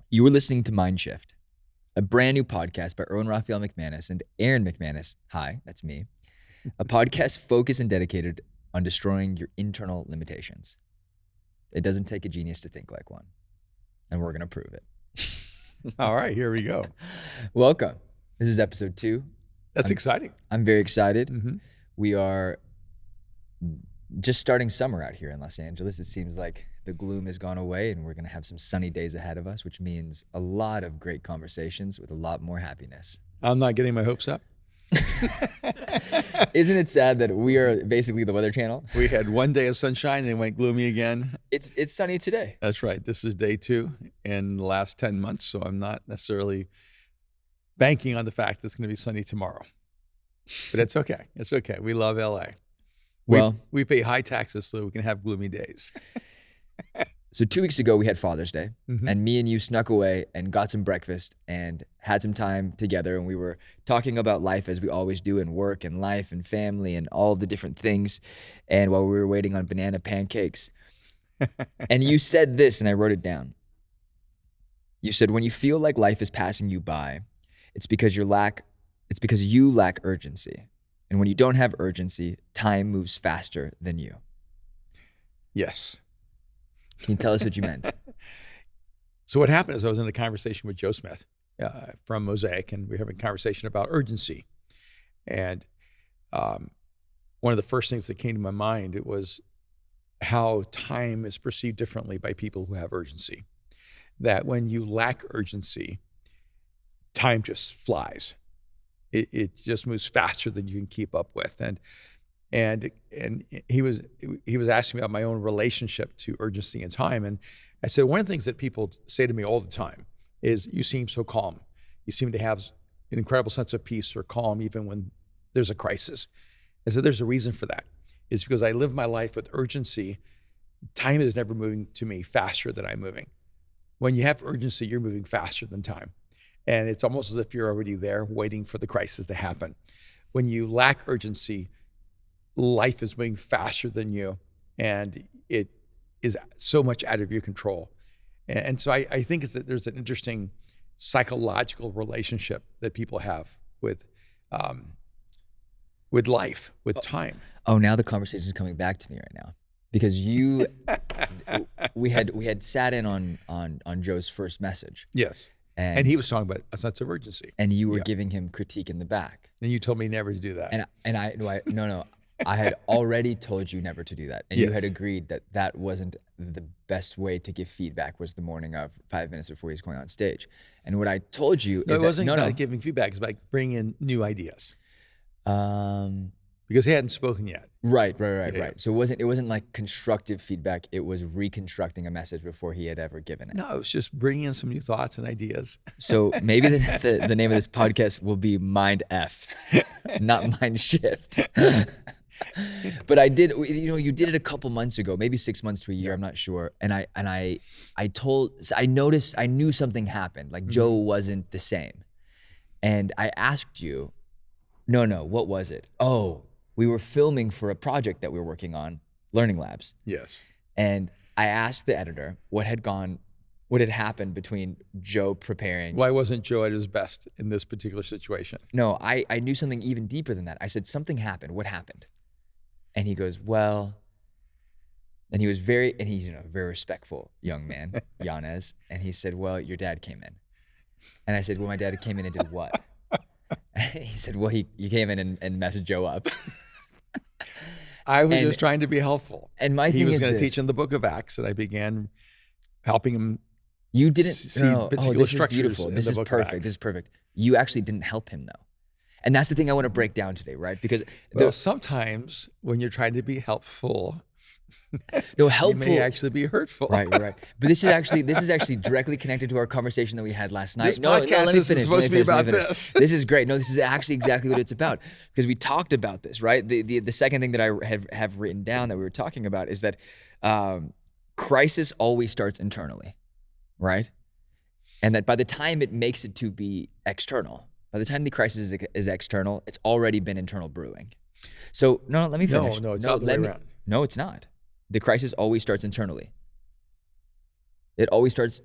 You were listening to Mind Shift, a brand new podcast by Erwin Raphael McManus and Aaron McManus. Hi, that's me. A podcast focused and dedicated on destroying your internal limitations. It doesn't take a genius to think like one, and we're going to prove it. All right, here we go. Welcome. This is episode 2. That's exciting. I'm very excited. Mm-hmm. We are just starting summer out here in Los Angeles. It seems like the gloom has gone away and we're going to have some sunny days ahead of us, which means a lot of great conversations with a lot more happiness. I'm not getting my hopes up. Isn't it sad that we are basically the Weather Channel? We had one day of sunshine, then it went gloomy again. It's sunny today. That's right. This is day 2 in the last 10 months, so I'm not necessarily banking on the fact that it's going to be sunny tomorrow. But it's okay. It's okay. We love LA. We pay high taxes so we can have gloomy days. So 2 weeks ago, we had Father's Day, Mm-hmm. and me and you snuck away and got some breakfast and had some time together, and we were talking about life as we always do, and work and life and family and all of the different things. And while we were waiting on banana pancakes, and you said this, and I wrote it down. You said, when you feel like life is passing you by, it's because you lack urgency. And when you don't have urgency, time moves faster than you. Yes. Can you tell us what you meant? So what happened is I was in a conversation with Joe Smith from Mosaic, and we were having a conversation about urgency. And one of the first things that came to my mind, it was how time is perceived differently by people who have urgency. That when you lack urgency, time just flies. It just moves faster than you can keep up with. And he was asking me about my own relationship to urgency and time. And I said, one of the things that people say to me all the time is, you seem so calm. You seem to have an incredible sense of peace or calm even when there's a crisis. I said, there's a reason for that. It's because I live my life with urgency. Time is never moving to me faster than I'm moving. When you have urgency, you're moving faster than time. And it's almost as if you're already there waiting for the crisis to happen. When you lack urgency, life is moving faster than you, and it is so much out of your control. And so I think it's that there's an interesting psychological relationship that people have with life, with time. Oh, now the conversation is coming back to me right now, because we had sat in on Joe's first message. Yes. And he was talking about a sense of urgency. And you were giving him critique in the back. And you told me never to do that. No. I had already told you never to do that. And Yes. you had agreed that wasn't the best way to give feedback, was the morning of 5 minutes before he was going on stage. And what I told you No, is it wasn't about giving feedback. It's about bringing in new ideas. Because he hadn't spoken yet. Right. Yeah. So it wasn't like constructive feedback. It was reconstructing a message before he had ever given it. No, it was just bringing in some new thoughts and ideas. So maybe the name of this podcast will be Mind F, not Mind Shift. But I did, you did it a couple months ago, maybe 6 months to a year, I'm not sure. And I noticed, I knew something happened. Like Joe wasn't the same. And I asked you, no, what was it? Oh, we were filming for a project that we were working on, Learning Labs. Yes. And I asked the editor what had happened between Joe preparing. Why wasn't Joe at his best in this particular situation? No, I knew something even deeper than that. I said, something happened. What happened? And he goes, well, and he's a very respectful young man, Yanez. And he said, well, your dad came in. And I said, well, my dad came in and did what? He said, well, he came in and messed Joe up. I was just trying to be helpful. And my thing is he was going to teach him the book of Acts, and I began helping him. You didn't see no, particular this structures. Is beautiful. This is perfect. This is perfect. You actually didn't help him though. And that's the thing I want to break down today, right? Because sometimes when you're trying to be helpful, helpful you may actually be hurtful. Right. But this is actually directly connected to our conversation that we had last night. This podcast is supposed to be about this. This is great. No, this is actually exactly what it's about, because we talked about this, right? The second thing that I have written down that we were talking about is that crisis always starts internally, right? And that by the time it makes it to be external, by the time the crisis is external, it's already been internal brewing. So let me finish. No, it's not the way around. No, it's not. The crisis always starts internally. It always starts.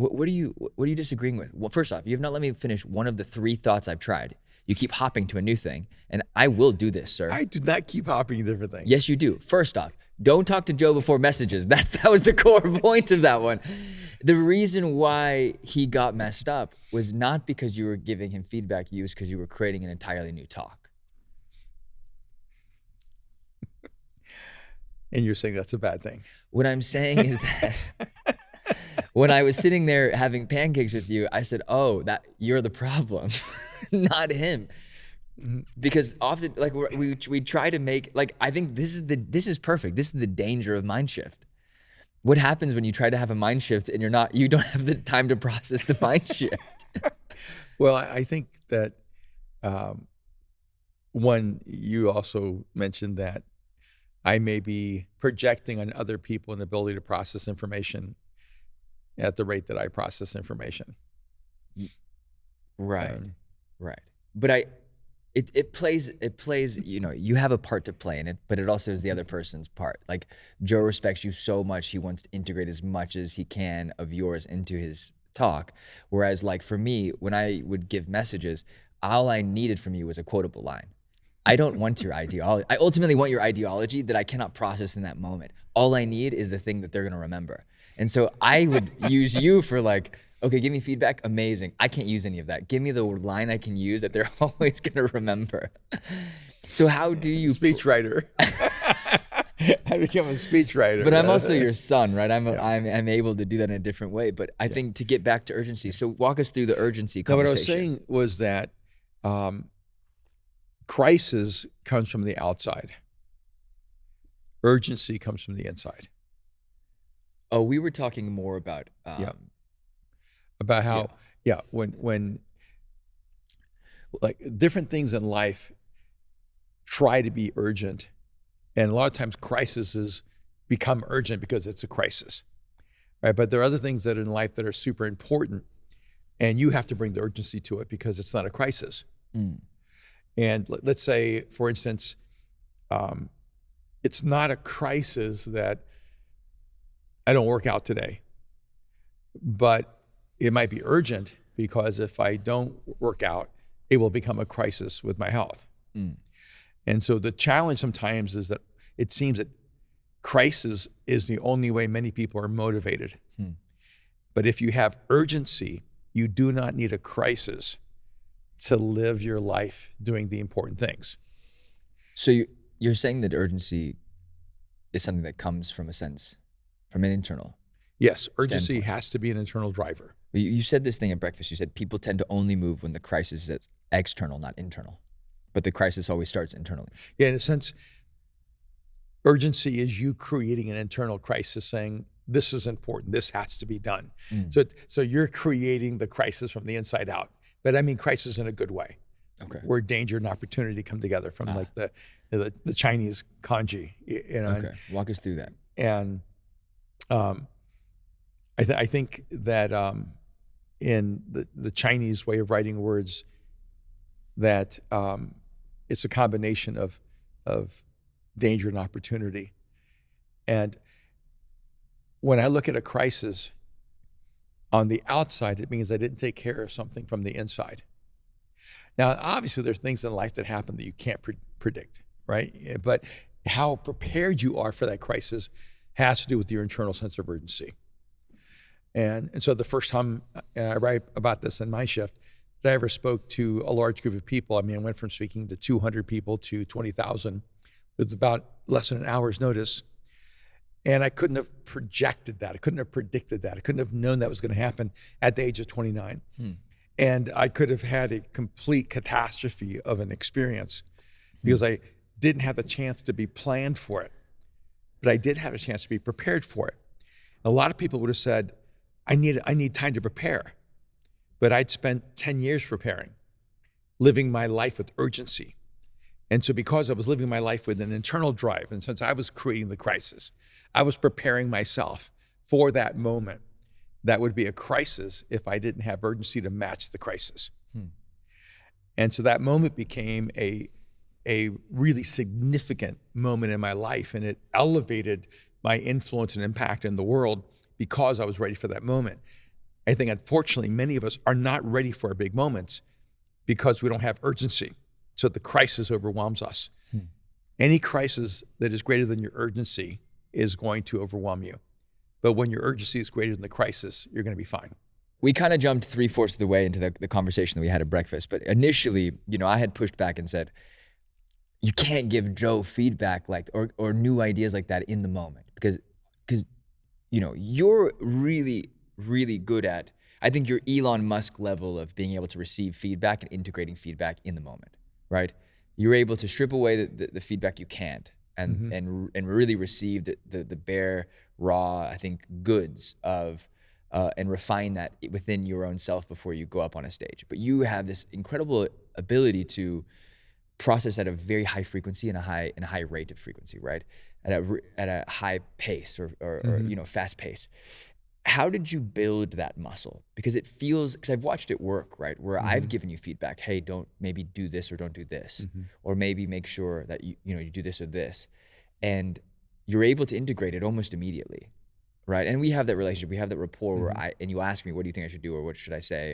What are you disagreeing with? Well, first off, you have not let me finish one of the 3 thoughts I've tried. You keep hopping to a new thing, and I will do this, sir. I do not keep hopping different things. Yes, you do. First off, don't talk to Joe before messages. That was the core point of that one. The reason why he got messed up was not because you were giving him feedback, it was because you were creating an entirely new talk. And you're saying that's a bad thing. What I'm saying is that when I was sitting there having pancakes with you, I said, "Oh, that you're the problem, not him." Because often, like we try to make, like, I think this is perfect. This is the danger of mind shift. What happens when you try to have a mind shift and you don't have the time to process the mind shift? Well, I think that one, you also mentioned that I may be projecting on other people an ability to process information at the rate that I process information. Right, right. But it plays, you have a part to play in it, but it also is the other person's part. Like, Joe respects you so much, he wants to integrate as much as he can of yours into his talk. Whereas, like, for me, when I would give messages, all I needed from you was a quotable line. I don't want your ideology. I ultimately want your ideology that I cannot process in that moment. All I need is the thing that they're going to remember. And so I would use you for, like, okay, give me feedback. Amazing. I can't use any of that. Give me the line I can use that they're always going to remember. So how do you... Speechwriter. I become a speechwriter. But I'm also your son, right? I'm able to do that in a different way. But I think to get back to urgency, so walk us through the urgency conversation. No, what I was saying was that crisis comes from the outside. Urgency comes from the inside. Oh, we were talking more about... About how, when like different things in life try to be urgent, and a lot of times crises become urgent because it's a crisis, right? But there are other things that are in life that are super important, and you have to bring the urgency to it because it's not a crisis. And let's say, for instance, it's not a crisis that I don't work out today, but it might be urgent because if I don't work out, it will become a crisis with my health. And so the challenge sometimes is that it seems that crisis is the only way many people are motivated. But if you have urgency, you do not need a crisis to live your life doing the important things. So you're saying that urgency is something that comes from an internal. Yes, urgency has to be an internal driver. You said this thing at breakfast. You said people tend to only move when the crisis is external, not internal. But the crisis always starts internally. Yeah, in a sense, urgency is you creating an internal crisis saying, this is important, this has to be done. So you're creating the crisis from the inside out. But I mean crisis in a good way. Okay. Where danger and opportunity come together from like the Chinese kanji. Okay, walk us through that. And I think that in the Chinese way of writing words, that it's a combination of danger and opportunity. And when I look at a crisis, on the outside, it means I didn't take care of something from the inside. Now, obviously, there's things in life that happen that you can't predict, right? But how prepared you are for that crisis has to do with your internal sense of urgency. And so the first time I write about this in my shift, that I ever spoke to a large group of people, I mean, I went from speaking to 200 people to 20,000 with about less than an hour's notice. And I couldn't have projected that. I couldn't have predicted that. I couldn't have known that was going to happen at the age of 29. And I could have had a complete catastrophe of an experience because I didn't have the chance to be planned for it. But I did have a chance to be prepared for it. A lot of people would have said, I need time to prepare. But I'd spent 10 years preparing, living my life with urgency. And so because I was living my life with an internal drive, and since I was creating the crisis, I was preparing myself for that moment that would be a crisis if I didn't have urgency to match the crisis. And so that moment became a really significant moment in my life, and it elevated my influence and impact in the world because I was ready for that moment. I think, unfortunately, many of us are not ready for our big moments because we don't have urgency. So the crisis overwhelms us. Any crisis that is greater than your urgency is going to overwhelm you. But when your urgency is greater than the crisis, you're going to be fine. We kind of jumped 3/4 of the way into the conversation that we had at breakfast. But initially, I had pushed back and said, you can't give Joe feedback or new ideas like that in the moment because you're really, really good at, I think you're Elon Musk level of being able to receive feedback and integrating feedback in the moment, right? You're able to strip away the feedback you can't and really receive the bare, raw, I think, goods of, and refine that within your own self before you go up on a stage. But you have this incredible ability to process at a very high frequency and a high rate of frequency, right? At a high pace or fast pace. How did you build that muscle? Because because I've watched it work, right? Where I've given you feedback, hey, don't maybe do this or don't do this, or maybe make sure that you do this or this, and you're able to integrate it almost immediately, right? And we have that relationship, we have that rapport where you ask me, what do you think I should do, or what should I say?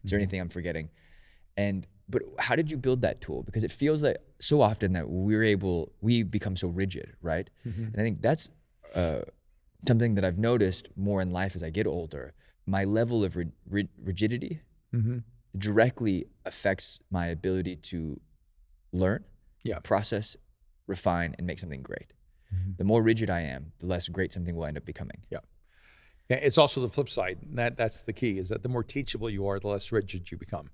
Is there anything I'm forgetting? But how did you build that tool? Because it feels like so often that we become so rigid, right? And I think that's something that I've noticed more in life as I get older. My level of rigidity directly affects my ability to learn, process, refine, and make something great. The more rigid I am, the less great something will end up becoming. Yeah, it's also the flip side. That's the key, is that the more teachable you are, the less rigid you become.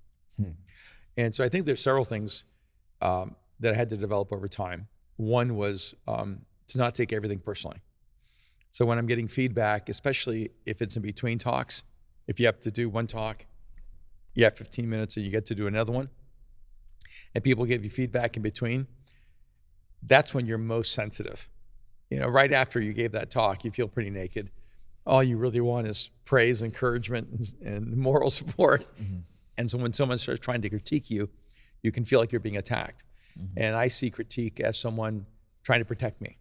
And so I think there's several things that I had to develop over time. One was to not take everything personally. So when I'm getting feedback, especially if it's in between talks, if you have to do one talk, you have 15 minutes and you get to do another one, and people give you feedback in between, that's when you're most sensitive. Right after you gave that talk, you feel pretty naked. All you really want is praise, encouragement, and moral support. And so when someone starts trying to critique you, you can feel like you're being attacked. And I see critique as someone trying to protect me.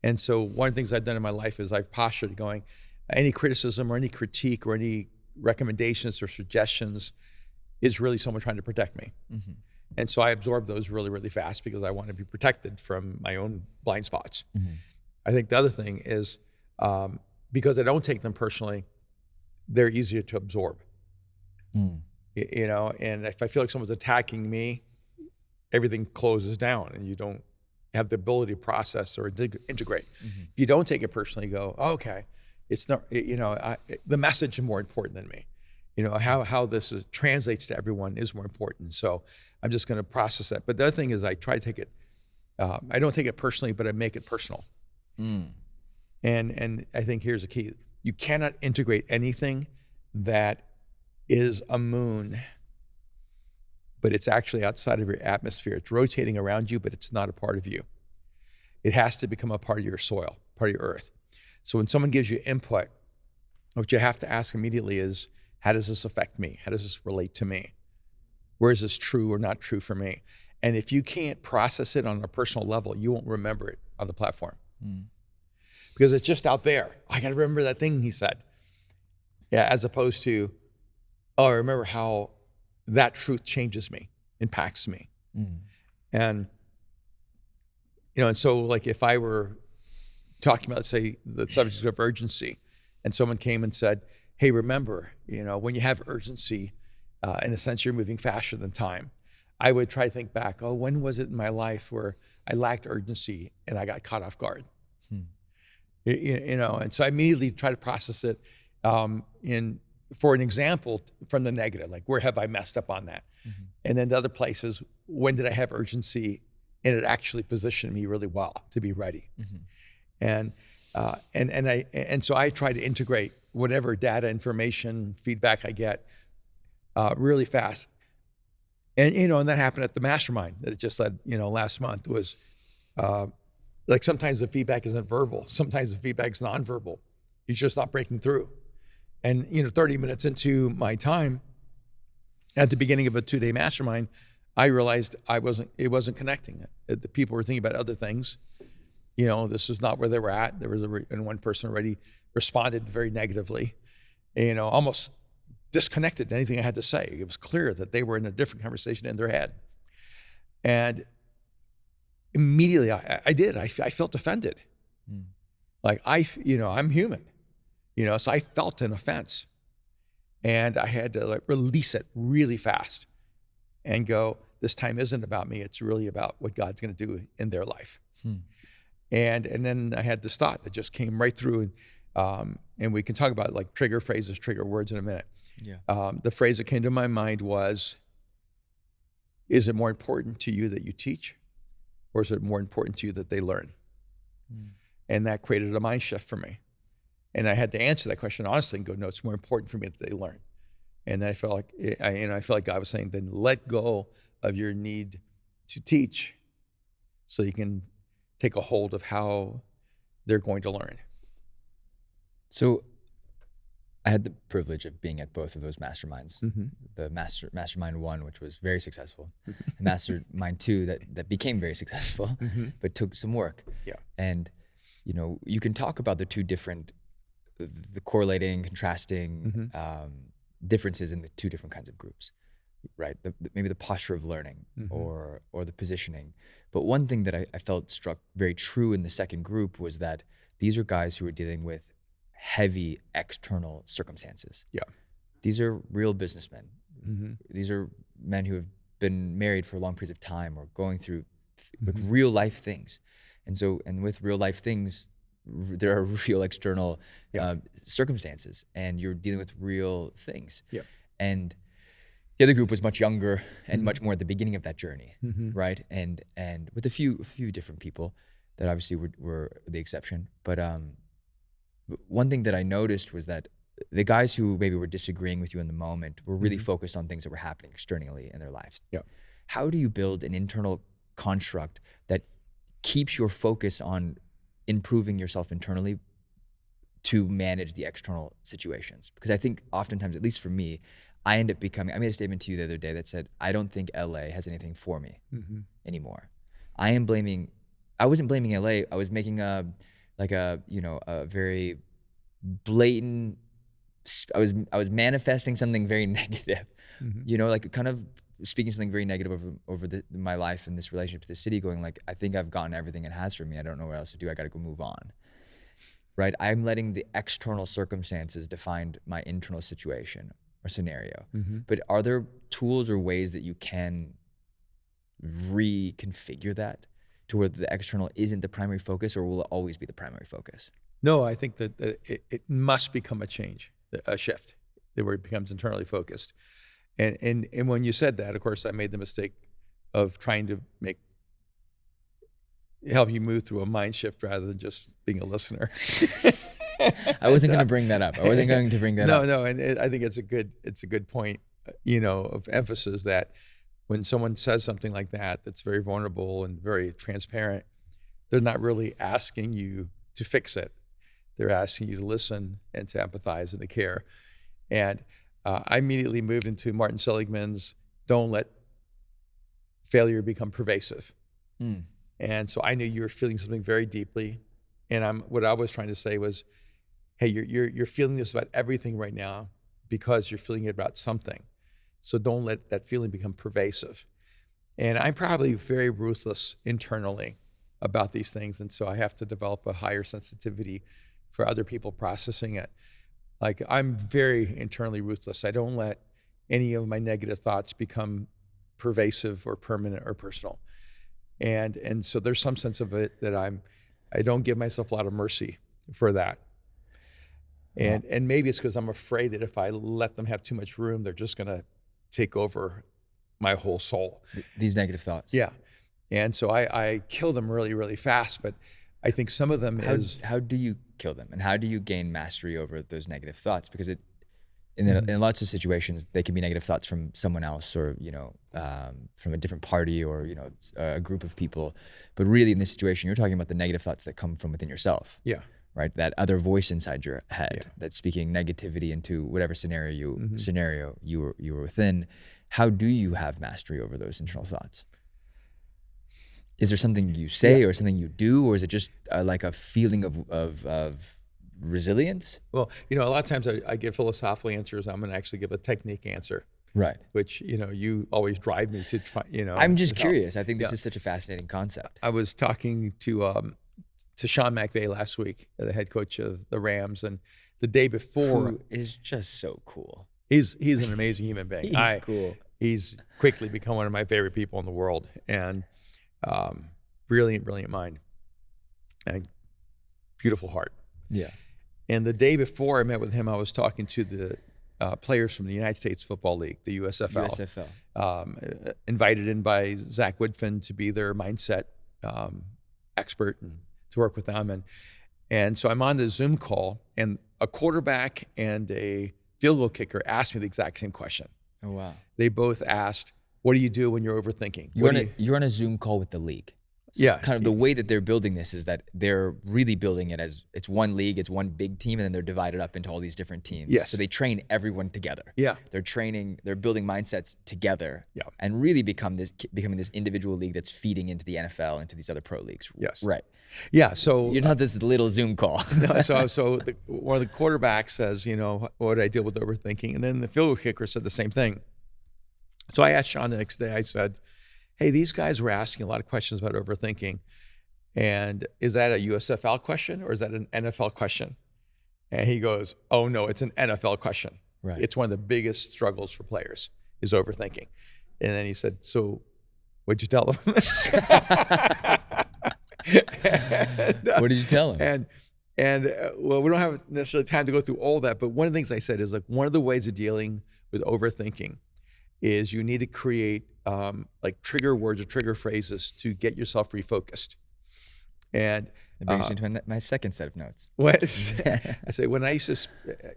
And so one of the things I've done in my life is I've postured going, any criticism or any critique or any recommendations or suggestions is really someone trying to protect me. And so I absorb those really, really fast because I want to be protected from my own blind spots. I think the other thing is because I don't take them personally, they're easier to absorb. And if I feel like someone's attacking me, everything closes down and you don't have the ability to process or integrate. If you don't take it personally, you go, oh, okay, it's not, the message is more important than me. How this translates to everyone is more important. So I'm just going to process that. But the other thing is I try to take it, I don't take it personally, but I make it personal. And I think here's the key. You cannot integrate anything that is a moon, but it's actually outside of your atmosphere. It's rotating around you, but it's not a part of you. It has to become a part of your soil, part of your earth. So when someone gives you input, what you have to ask immediately is, how does this affect me? How does this relate to me? Where is this true or not true for me? And if you can't process it on a personal level, you won't remember it on the platform. Because it's just out there. I got to remember that thing he said. Yeah, as opposed to, oh, I remember how that truth changes me, impacts me. And, and so like if I were talking about, say, the subject of urgency, and someone came and said, hey, remember, when you have urgency, in a sense, you're moving faster than time. I would try to think back, oh, when was it in my life where I lacked urgency and I got caught off guard? And so I immediately try to process it for an example from the negative, like where have I messed up on that? And then the other places, when did I have urgency and it actually positioned me really well to be ready? And so I try to integrate whatever data, information, feedback I get really fast. And and that happened at the mastermind that it just led, last month was like sometimes the feedback isn't verbal, sometimes the feedback is nonverbal. You're just not breaking through. And 30 minutes into my time at the beginning of a 2-day mastermind, I realized it wasn't connecting. The people were thinking about other things. This is not where they were at. There was and one person already responded very negatively. almost disconnected to anything I had to say. It was clear that they were in a different conversation in their head. And immediately I did. I felt offended. Like I'm human, so I felt an offense. And I had to release it really fast and go, this time isn't about me. It's really about what God's going to do in their life. And then I had this thought that just came right through. And we can talk about trigger phrases, trigger words in a minute. Yeah. The phrase that came to my mind was, is it more important to you that you teach, or is it more important to you that they learn? And that created a mind shift for me. And I had to answer that question honestly and go, no, it's more important for me that they learn. And I felt like, I felt like God was saying, then let go of your need to teach so you can take a hold of how they're going to learn. So I had the privilege of being at both of those masterminds. The mastermind 1, which was very successful, and mastermind 2 that became very successful, but took some work. Yeah. And you can talk about the two different, the correlating, contrasting differences in the two different kinds of groups, right? Maybe the posture of learning or the positioning. But one thing that I felt struck very true in the second group was that these are guys who are dealing with heavy external circumstances. Yeah. These are real businessmen. These are men who have been married for long periods of time or going through with real life things. And with real life things, there are real external circumstances, and you're dealing with real things. Yeah. And the other group was much younger and much more at the beginning of that journey, right? And with a few different people that obviously were the exception. But one thing that I noticed was that the guys who maybe were disagreeing with you in the moment were really focused on things that were happening externally in their lives. Yeah. How do you build an internal construct that keeps your focus on improving yourself internally to manage the external situations? Because I think oftentimes, at least for me, I made a statement to you the other day that said, I don't think LA has anything for me anymore. I wasn't blaming LA. I was making a very blatant, I was manifesting something very negative, kind of speaking something very negative over my life and this relationship to the city, going I think I've gotten everything it has for me. I don't know what else to do. I got to go move on. Right? I'm letting the external circumstances define my internal situation or scenario. But are there tools or ways that you can reconfigure that to where the external isn't the primary focus, or will it always be the primary focus? No, I think that it must become a shift, where it becomes internally focused. And when you said that, of course, I made the mistake of trying to help you move through a mind shift rather than just being a listener. I wasn't going to bring that up. I wasn't going to bring that up. No, and I think it's a good point, of emphasis that when someone says something like that, that's very vulnerable and very transparent, they're not really asking you to fix it. They're asking you to listen and to empathize and to care. And I immediately moved into Martin Seligman's "Don't let failure become pervasive." And so I knew you were feeling something very deeply. And what I was trying to say was, hey, you're feeling this about everything right now because you're feeling it about something. So don't let that feeling become pervasive. And I'm probably very ruthless internally about these things. And so I have to develop a higher sensitivity for other people processing it. I'm very internally ruthless. I don't let any of my negative thoughts become pervasive or permanent or personal. And so there's some sense of it that I don't give myself a lot of mercy for that. And maybe it's because I'm afraid that if I let them have too much room, they're just going to take over my whole soul. These negative thoughts. Yeah. And so I kill them really, really fast. But I think some of them How do you kill them? And how do you gain mastery over those negative thoughts? Because in lots of situations, they can be negative thoughts from someone else or, from a different party or, a group of people. But really in this situation, you're talking about the negative thoughts that come from within yourself. Yeah. Right? That other voice inside your head that's speaking negativity into whatever scenario you were within. How do you have mastery over those internal thoughts? Is there something you say or something you do, or is it just like a feeling of resilience. Well, a lot of times I give philosophical answers. I'm going to actually give a technique answer, Right. which, you always drive me to try, I'm just to help. curious. I think this is such a fascinating concept. I was talking to Sean McVay last week, the head coach of the Rams, and the day before, Who is just so cool. he's an amazing human being. He's cool. He's quickly become one of my favorite people in the world, and brilliant mind, and beautiful heart. Yeah. And the day before I met with him, I was talking to the players from the United States Football League, the USFL. Invited in by Zach Woodfin to be their mindset expert and to work with them. And so I'm on the Zoom call, and a quarterback and a field goal kicker asked me the exact same question. Oh, wow. They both asked, what do you do when you're overthinking? You're on a Zoom call with the league. So Yeah. kind of the way that they're building this is that they're really building it as it's one league, it's one big team, and then they're divided up into all these different teams. Yes. So they train everyone together. Yeah. They're building mindsets together. Yeah. And really becoming this individual league that's feeding into the NFL, into these other pro leagues. Yes. Right. Yeah. So You're not this little Zoom call. no, so one of the quarterbacks says, what did I deal with overthinking? And then the field goal kicker said the same thing. So I asked Sean the next day, I said, hey, these guys were asking a lot of questions about overthinking. And is that a USFL question or is that an NFL question? And he goes, oh no, it's an NFL question. Right. It's one of the biggest struggles for players is overthinking. And then he said, so what'd you tell them? What did you tell him? Well, we don't have necessarily time to go through all that, but one of the things I said is like one of the ways of dealing with overthinking is you need to create like trigger words or trigger phrases to get yourself refocused. And That brings me to my second set of notes. what I say when I used to,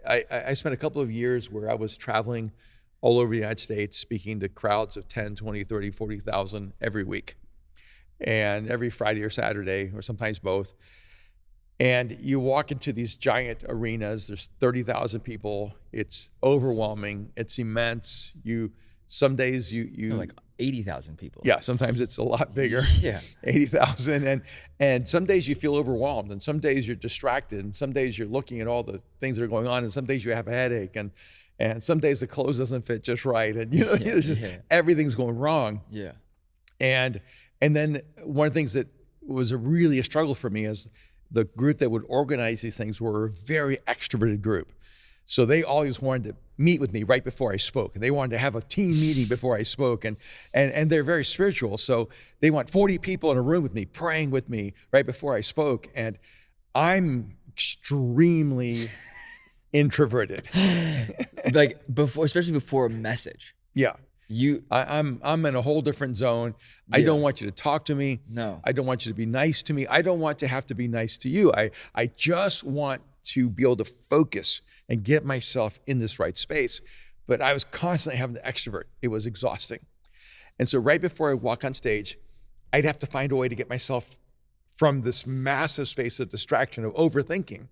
I spent a couple of years where I was traveling all over the United States, speaking to crowds of 10, 20, 30, 40,000 every week. And every Friday or Saturday, or sometimes both. And you walk into these giant arenas, there's 30,000 people. It's overwhelming. It's immense. Some days you Like 80,000 people. yeah, sometimes it's a lot bigger. Yeah. 80,000. And some days you feel overwhelmed, and some days you're distracted, and some days you're looking at all the things that are going on, and some days you have a headache, and some days the clothes doesn't fit just right, and everything's going wrong. Yeah. And then one of the things that was really a struggle for me is the group that would organize these things were a very extroverted group. So they always wanted to meet with me right before I spoke. And they wanted to have a team meeting before I spoke. And they're very spiritual. So they want 40 people in a room with me, praying with me right before I spoke. And I'm extremely introverted. Like especially before a message. Yeah. I'm in a whole different zone. I don't want you to talk to me. No. I don't want you to be nice to me. I don't want to have to be nice to you. I just want to be able to focus and get myself in this right space. But I was constantly having to extrovert. It was exhausting. And so right before I walk on stage, I'd have to find a way to get myself from this massive space of distraction, of overthinking,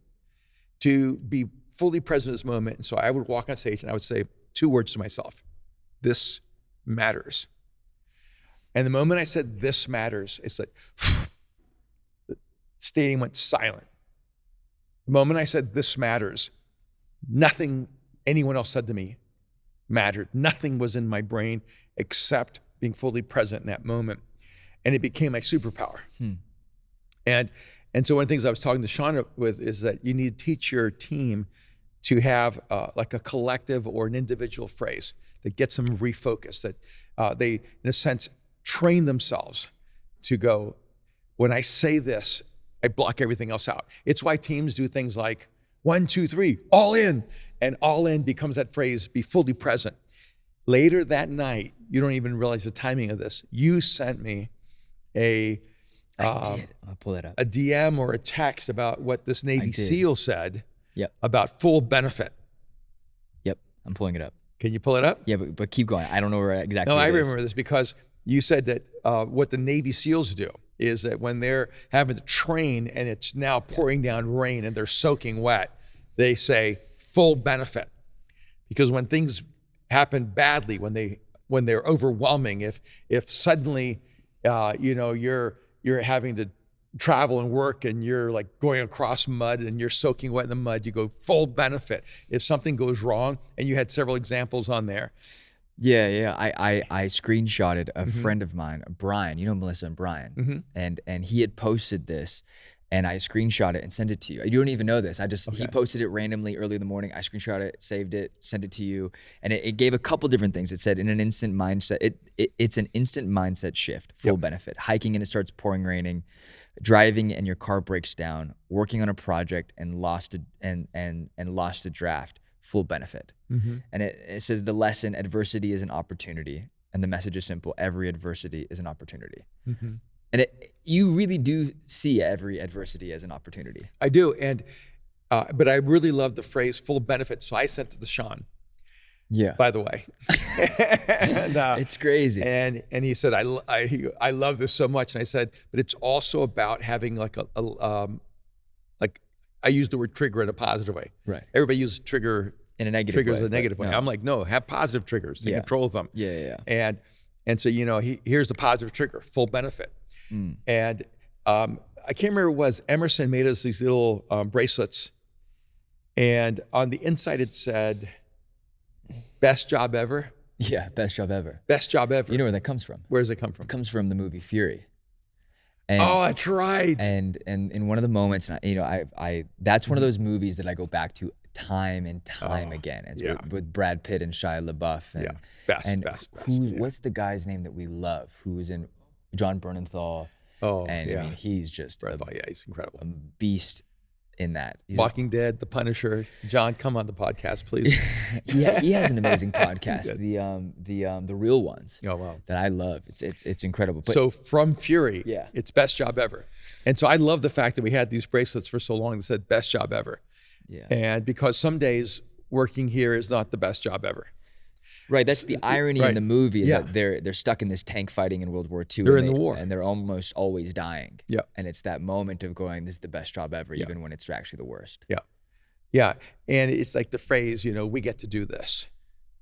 to be fully present in this moment. And so I would walk on stage and I would say 2 words to myself. This matters. And the moment I said this matters, it's like the stadium went silent. The moment I said this matters, nothing anyone else said to me mattered. Nothing was in my brain except being fully present in that moment. And it became my superpower. And so one of the things I was talking to Sean with is that you need to teach your team to have like a collective or an individual phrase that gets them refocused, that they, in a sense, train themselves to go, when I say this, I block everything else out. It's why teams do things like 1, 2, 3, all in. And all in becomes that phrase, be fully present. Later that night, you don't even realize the timing of this. You sent me I did. I'll pull it up. a DM or a text about what this Navy SEAL said Yep. about full benefit. Yep. I'm pulling it up. Can you pull it up? Yeah, but keep going. I don't know where exactly. No, I it is. remember this because you said that what the Navy SEALs do is that when they're having to train and it's now pouring down rain and they're soaking wet, they say full benefit. Because when things happen badly, when they're overwhelming, if suddenly you're having to travel and work and you're like going across mud and you're soaking wet in the mud, you go full benefit. If something goes wrong, and you had several examples on there. Yeah. I screenshotted a friend of mine, Brian. You know Melissa and Brian, and he had posted this, and I screenshot it and sent it to you. You don't even know this. He posted it randomly early in the morning. I screenshot it, saved it, sent it to you, and it gave a couple different things. It said in an instant mindset, it's an instant mindset shift, full benefit. Hiking and it starts pouring, raining, driving and your car breaks down, working on a project and lost a draft, full benefit. And it says the lesson: adversity is an opportunity, and the message is simple: every adversity is an opportunity. And you really do see every adversity as an opportunity. I do, and but I really love the phrase "full benefit." So I sent it to Sean. Yeah. By the way, and, it's crazy. And he said, "I love this so much." And I said, "But it's also about having like like I use the word trigger in a positive way. Right. Everybody uses trigger in a negative triggers way, a negative way. No. I'm like, no, have positive triggers to control them. Yeah. And so here's the positive trigger: full benefit. And I can't remember what it was. Emerson made us these little bracelets, and on the inside it said, "Best job ever." Yeah, best job ever. Best job ever. You know where that comes from? Where does it come from? It comes from the movie Fury. And, oh, that's right. And in one of the moments, that's one of those movies that I go back to time and time again. It's with Brad Pitt and Shia LaBeouf. And, best. What's the guy's name that we love? Who was in John Bernthal? Oh, and I mean, he's just he's incredible. A beast in that. He's Walking Dead, The Punisher. John, come on the podcast, please. Yeah, he has an amazing podcast. The Real Ones. Oh wow, that I love. It's incredible. But, so from Fury, yeah, it's best job ever. And so I love the fact that we had these bracelets for so long that said best job ever. Yeah. And because some days working here is not the best job ever. Right, that's the irony in the movie is that they're stuck in this tank fighting in World War II. They're in the war. And they're almost always dying. Yeah. And it's that moment of going, this is the best job ever, even when it's actually the worst. Yeah. Yeah. And it's like the phrase, we get to do this.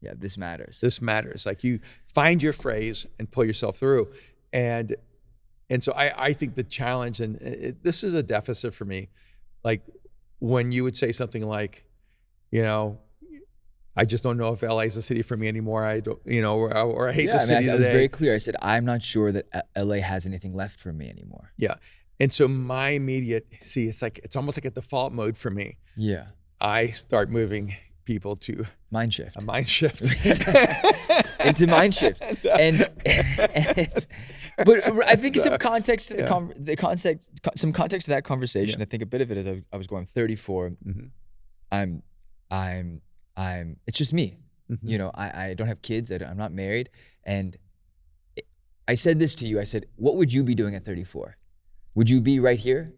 Yeah, this matters. This matters. Like you find your phrase and pull yourself through. And so I think the challenge, and this is a deficit for me, like when you would say something like, I just don't know if LA is a city for me anymore. I don't, or I hate the city today. I was very clear. I said, I'm not sure that LA has anything left for me anymore. Yeah. And so my immediate, it's almost like a default mode for me. Yeah. I start moving people to mind shift. A mind shift. Into mind shift. And it's, but I think some context to some context to that conversation. I think a bit of it is I was going 34. It's just me. I don't have kids. I'm not married. And I said this to you. I said, what would you be doing at 34? Would you be right here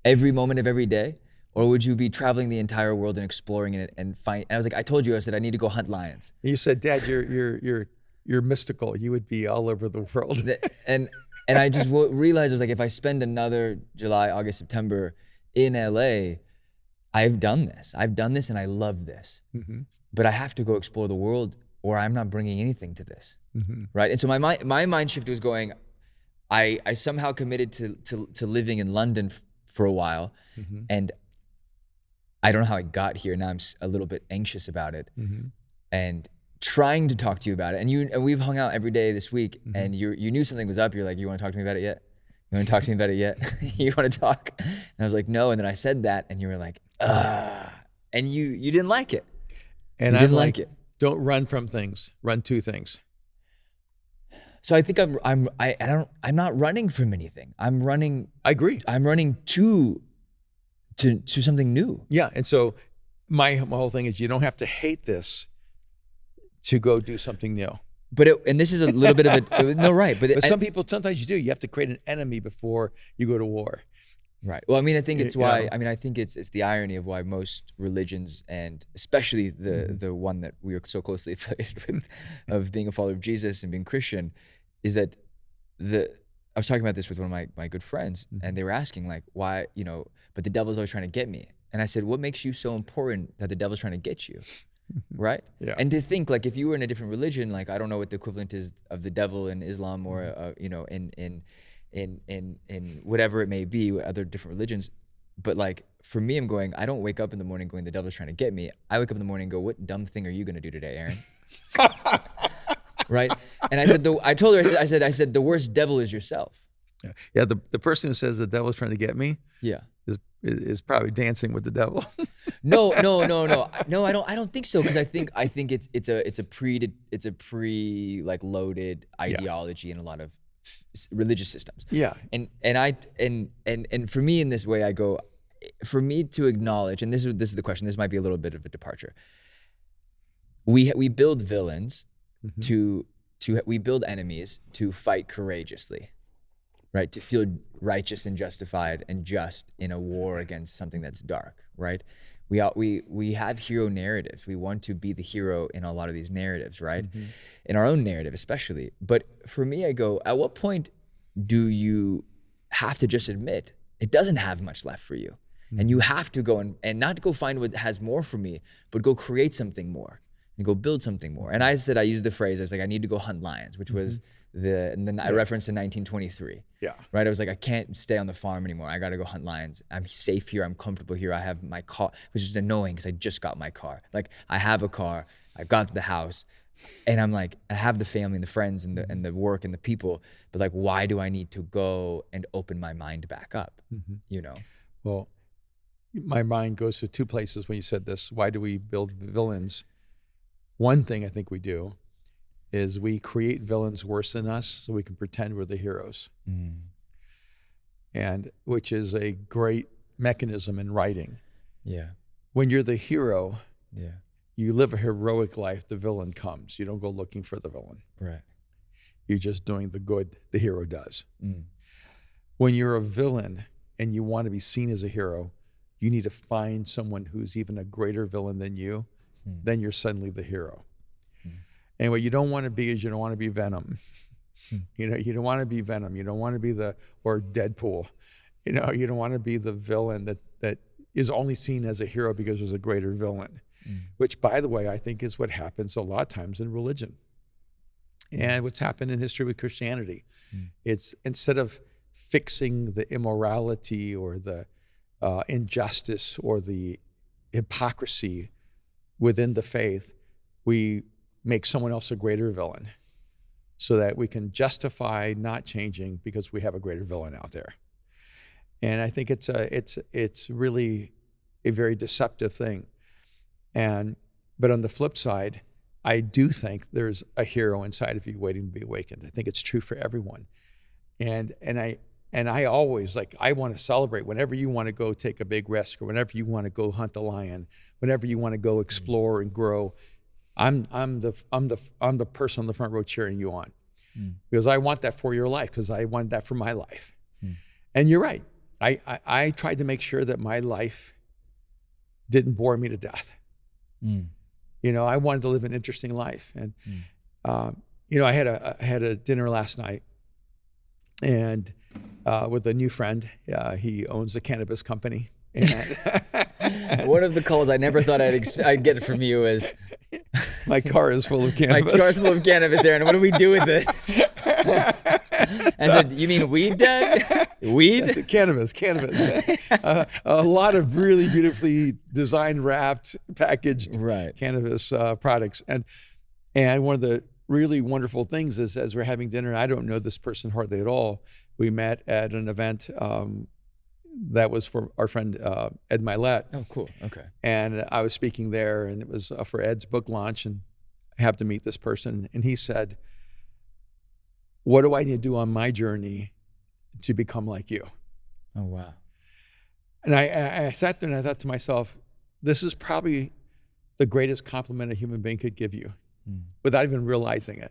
every moment of every day? Or would you be traveling the entire world and exploring it and I was like, I told you, I said, I need to go hunt lions. You said, Dad, you're mystical. You would be all over the world. And I just realized, I was like, if I spend another July, August, September in LA, I've done this and I love this, but I have to go explore the world or I'm not bringing anything to this, right? And so my mind shift was going, I somehow committed to living in London for a while, and I don't know how I got here. Now I'm a little bit anxious about it, and trying to talk to you about it. And we've hung out every day this week, and you knew something was up. You're like, you want to talk to me about it yet? You want to talk to me about it yet? You want to talk? And I was like, no. And then I said that, and you were like, and you didn't like it. And I didn't like it. Don't run from things. Run to things. So I think I'm not running from anything. I'm running. I agree. I'm running to something new. Yeah. And so my whole thing is you don't have to hate this to go do something new. But and this is a little bit of a no, right? But some people, sometimes you do. You have to create an enemy before you go to war. Right. Well, I mean, I think it's why. I mean, I think it's the irony of why most religions, and especially the one that we are so closely affiliated with, of being a follower of Jesus and being Christian, is that I was talking about this with one of my good friends, and they were asking like, why, but the devil's always trying to get me. And I said, what makes you so important that the devil's trying to get you? Right? Yeah. And to think like, if you were in a different religion, like I don't know what the equivalent is of the devil in Islam or in in whatever it may be, other different religions. But like for me, I'm going, I don't wake up in the morning going, the devil's trying to get me. I wake up in the morning and go, what dumb thing are you gonna do today, Aaron? Right? And I said, I told her, I said, the worst devil is yourself. Yeah, the person who says the devil's trying to get me, Yeah, is probably dancing with the devil. No, I don't think so, because I think it's a pre like loaded ideology in a lot of religious systems. Yeah. And for me in this way, I go, for me to acknowledge, and this is the question. This might be a little bit of a departure. We build villains we build enemies to fight courageously, right? To feel righteous and justified and just in a war against something that's dark, right? We have hero narratives. We want to be the hero in a lot of these narratives, right? In our own narrative especially. But for me, I go, at what point do you have to just admit it doesn't have much left for you? And you have to go and not go find what has more for me, but go create something more and go build something more. And I used the phrase, I was like, I need to go hunt lions, which was and then I referenced in 1923. Yeah. Right. I was like, I can't stay on the farm anymore. I got to go hunt lions. I'm safe here. I'm comfortable here. I have my car, which is annoying because I just got my car. Like I have a car. I got the house, and I'm like, I have the family and the friends and the work and the people. But like, why do I need to go and open my mind back up? You know? Well, my mind goes to two places when you said this. Why do we build villains? One thing I think we do is we create villains worse than us so we can pretend we're the heroes. And which is a great mechanism in writing. Yeah. When you're the hero, you live a heroic life, the villain comes. You don't go looking for the villain. Right. You're just doing the good the hero does. When you're a villain and you want to be seen as a hero, you need to find someone who's even a greater villain than you. Then you're suddenly the hero. And what you don't want to be is you don't want to be Venom. You know, you don't want to be Venom. You don't want to be or Deadpool. You know, you don't want to be the villain that is only seen as a hero because there's a greater villain, which, by the way, I think is what happens a lot of times in religion. And what's happened in history with Christianity. It's instead of fixing the immorality or the injustice or the hypocrisy within the faith, we make someone else a greater villain so that we can justify not changing because we have a greater villain out there. And I think it's really a very deceptive thing. But on the flip side, I do think there's a hero inside of you waiting to be awakened. I think it's true for everyone. And I always, like, I want to celebrate whenever you want to go take a big risk, or whenever you want to go hunt a lion, whenever you want to go explore and grow. I'm the person on the front row cheering you on, because I want that for your life, because I want that for my life. And you're right. I tried to make sure that my life didn't bore me to death. You know, I wanted to live an interesting life. And you know, I had a dinner last night, and with a new friend. He owns a cannabis company. And one of the calls I never thought I'd get from you is, my car is full of cannabis. My car's full of cannabis, Aaron. What do we do with it? I said, you mean weed, Dad? Weed? I said, cannabis. A lot of really beautifully designed, wrapped, packaged cannabis products. And one of the really wonderful things is, as we're having dinner, I don't know this person hardly at all. We met at an event that was for our friend Ed Milet. Oh, cool. Okay. And I was speaking there, and it was for Ed's book launch, and I happened to meet this person, and he said, what do I need to do on my journey to become like you? Oh, wow. And I sat there and I thought to myself, this is probably the greatest compliment a human being could give you without even realizing it.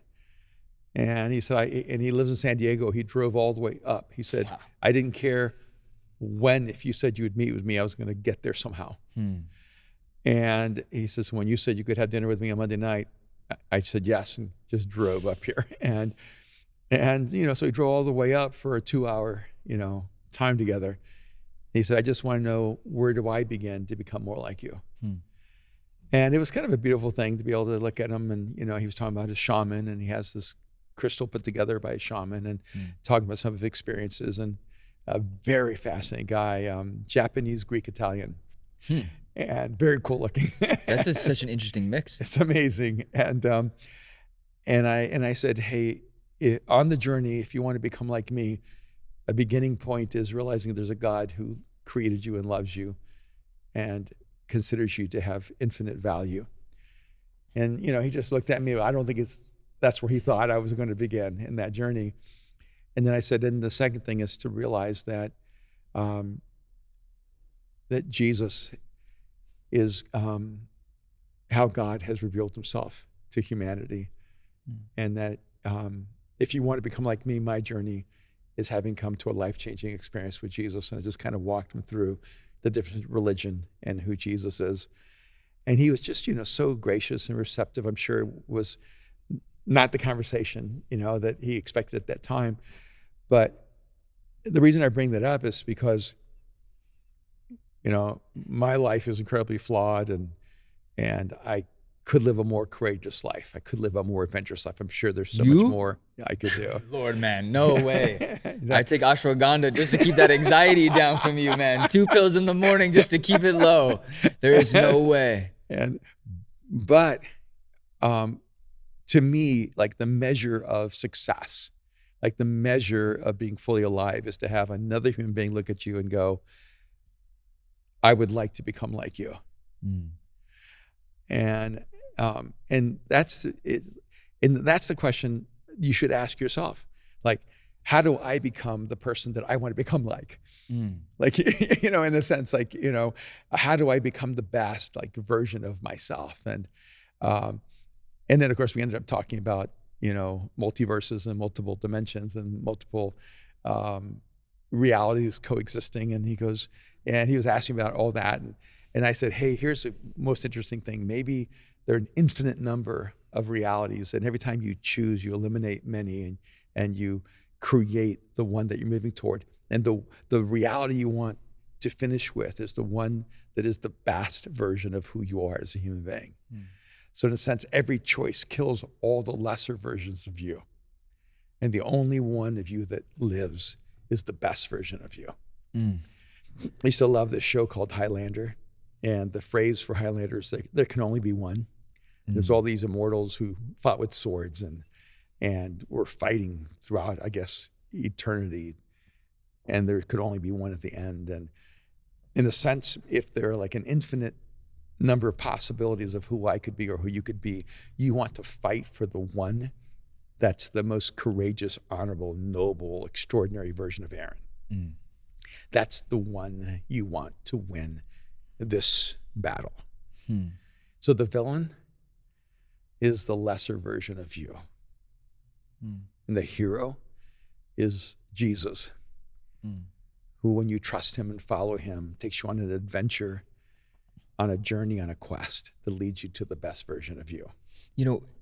And he said, and he lives in San Diego. He drove all the way up. He said, wow. I didn't care if you said you would meet with me, I was going to get there somehow. And he says, when you said you could have dinner with me on Monday night, I said yes, and just drove up here. And you know, so he drove all the way up for a 2-hour, you know, time together. He said, I just want to know, where do I begin to become more like you? And it was kind of a beautiful thing to be able to look at him. And, you know, he was talking about his shaman, and he has this crystal put together by a shaman and talking about some of his experiences, and a very fascinating guy, Japanese, Greek, Italian, and very cool looking. That's such an interesting mix. It's amazing. And I said, hey, on the journey, if you want to become like me, a beginning point is realizing there's a God who created you and loves you and considers you to have infinite value. And, he just looked at me. I don't think that's where he thought I was going to begin in that journey. And then I said, and the second thing is to realize that that Jesus is how God has revealed himself to humanity. And that if you want to become like me, my journey is having come to a life-changing experience with Jesus. And I just kind of walked him through the different religion and who Jesus is. And he was just, so gracious and receptive. I'm sure it was not the conversation, that he expected at that time. But the reason I bring that up is because, my life is incredibly flawed, and I could live a more courageous life. I could live a more adventurous life. I'm sure there's so much more I could do. Lord, man, no way. I take ashwagandha just to keep that anxiety down from you, man. 2 pills in the morning just to keep it low. There is no way. But to me, like the measure of success, like the measure of being fully alive is to have another human being look at you and go, I would like to become like you. And that's it. And that's the question you should ask yourself. Like, how do I become the person that I want to become like? Like, in the sense, like, how do I become the best like version of myself? And then of course we ended up talking about, multiverses and multiple dimensions and multiple realities coexisting. And he was asking about all that. And I said, hey, here's the most interesting thing. Maybe there are an infinite number of realities, and every time you choose, you eliminate many, and you create the one that you're moving toward. And the reality you want to finish with is the one that is the best version of who you are as a human being. So in a sense, every choice kills all the lesser versions of you. And the only one of you that lives is the best version of you. I used to love this show called Highlander. And the phrase for Highlander is like, there can only be one. There's all these immortals who fought with swords and were fighting throughout, I guess, eternity. And there could only be one at the end. And in a sense, if there are like an infinite number of possibilities of who I could be or who you could be, you want to fight for the one that's the most courageous, honorable, noble, extraordinary version of Aaron. That's the one you want to win this battle. So the villain is the lesser version of you. And the hero is Jesus, who, when you trust him and follow him, takes you on an adventure, on a journey, on a quest that leads you to the best version of you.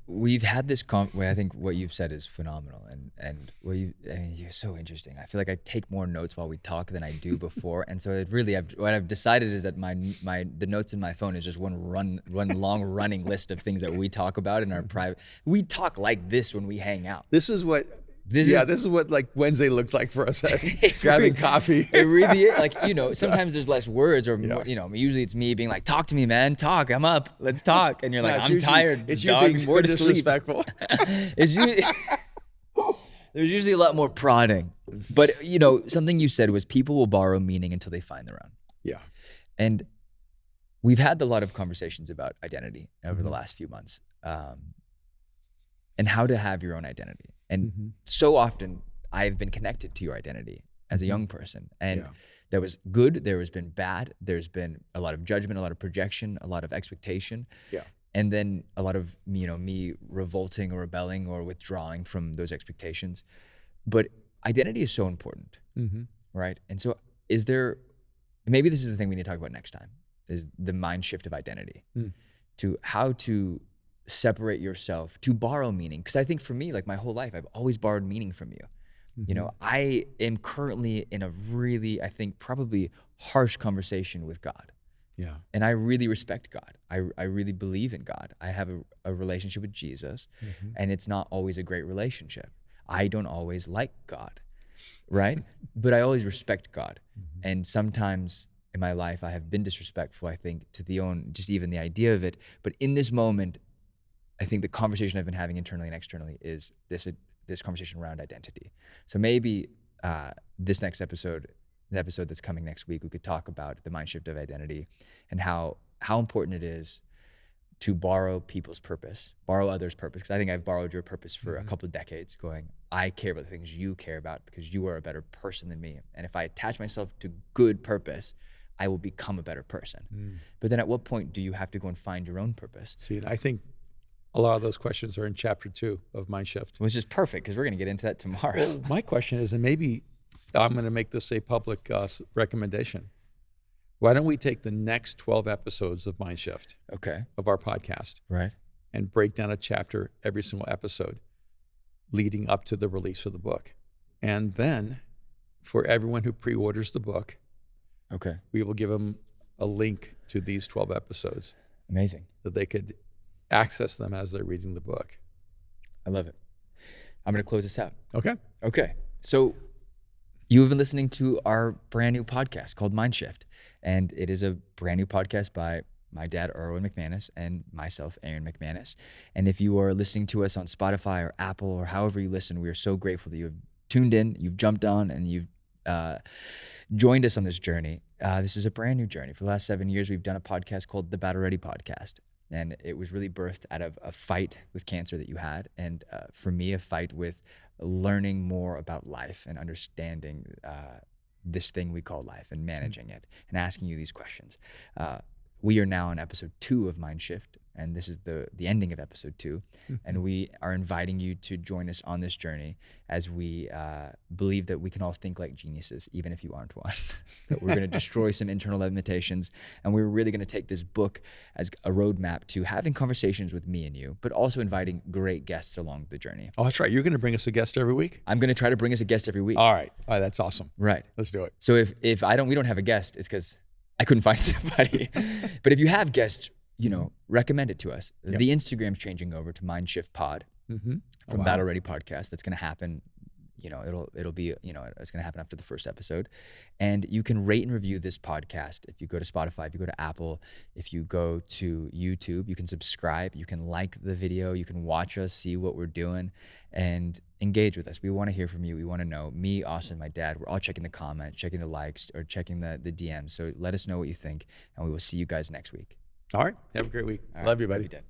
We've had this where I think what you've said is phenomenal, and you're so interesting. I feel like I take more notes while we talk than I do before, and so what I've decided is that the notes in my phone is just one long running list of things that we talk about in our private. We talk like this when we hang out. This is what like Wednesday looks like for us, grabbing coffee. It really is. Like, sometimes there's less words or, usually it's me being like, talk to me, man, talk, I'm up, let's talk. And you're like, I'm tired. It's you being more disrespectful. There's usually a lot more prodding. But, something you said was people will borrow meaning until they find their own. Yeah. And we've had a lot of conversations about identity over the last few months, and how to have your own identity. And so often I've been connected to your identity as a young person. And there was good, there has been bad, there's been a lot of judgment, a lot of projection, a lot of expectation. And then a lot of, me revolting or rebelling or withdrawing from those expectations. But identity is so important, right? And so maybe this is the thing we need to talk about next time, is the mind shift of identity, to how to separate yourself, to borrow meaning. Because I think for me, like my whole life, I've always borrowed meaning from you. I am currently in a really, I think, probably harsh conversation with God. Yeah. And I really respect God. I really believe in God. I have a relationship with Jesus, and it's not always a great relationship. I don't always like God, right? But I always respect God. And sometimes in my life, I have been disrespectful, I think, to just even the idea of it. But in this moment, I think the conversation I've been having internally and externally is this conversation around identity. So maybe this next episode, the episode that's coming next week, we could talk about the mind shift of identity and how important it is to borrow people's purpose, borrow others' purpose. Because I think I've borrowed your purpose for a couple of decades, going, I care about the things you care about because you are a better person than me. And if I attach myself to good purpose, I will become a better person. But then at what point do you have to go and find your own purpose? See, and I think a lot of those questions are in chapter 2 of Mind Shift. Which is perfect because we're going to get into that tomorrow. Well, my question is, and maybe I'm going to make this a public recommendation. Why don't we take the next 12 episodes of Mind Shift, of our podcast, right, and break down a chapter every single episode leading up to the release of the book. And then for everyone who pre-orders the book, we will give them a link to these 12 episodes. Amazing. That they could access them as they're reading the book. I love it. I'm going to close this out. Okay. So you've been listening to our brand new podcast called Mind Shift. And it is a brand new podcast by my dad, Erwin McManus, and myself, Aaron McManus. And if you are listening to us on Spotify or Apple or however you listen, we are so grateful that you have tuned in, you've jumped on, and you've joined us on this journey. This is a brand new journey. For the last 7 years, we've done a podcast called the Battle Ready Podcast. And it was really birthed out of a fight with cancer that you had. And for me, a fight with learning more about life and understanding this thing we call life and managing it and asking you these questions. We are now on episode 2 of Mind Shift, and this is the ending of episode 2. And we are inviting you to join us on this journey as we believe that we can all think like geniuses, even if you aren't one. That we're going to destroy some internal limitations, and we're really going to take this book as a roadmap to having conversations with me and you, but also inviting great guests along the journey. Oh, that's right. You're going to bring us a guest every week? I'm going to try to bring us a guest every week. All right. That's awesome. Right. Let's do it. So if we don't have a guest, it's because I couldn't find somebody. But if you have guests, recommend it to us. Yep. The Instagram's changing over to Mind Shift Pod from Battle Ready Podcast. That's going to happen. It'll be, it's going to happen after the first episode. And you can rate and review this podcast. If you go to Spotify, if you go to Apple, if you go to YouTube, you can subscribe, you can like the video, you can watch us, see what we're doing, and engage with us. We want to hear from you. We want to know. Me, Austin, my dad, we're all checking the comments, checking the likes, or checking the DMs. So let us know what you think, and we will see you guys next week. All right. Have a great week. All Love you, right. buddy. Love you, Dad.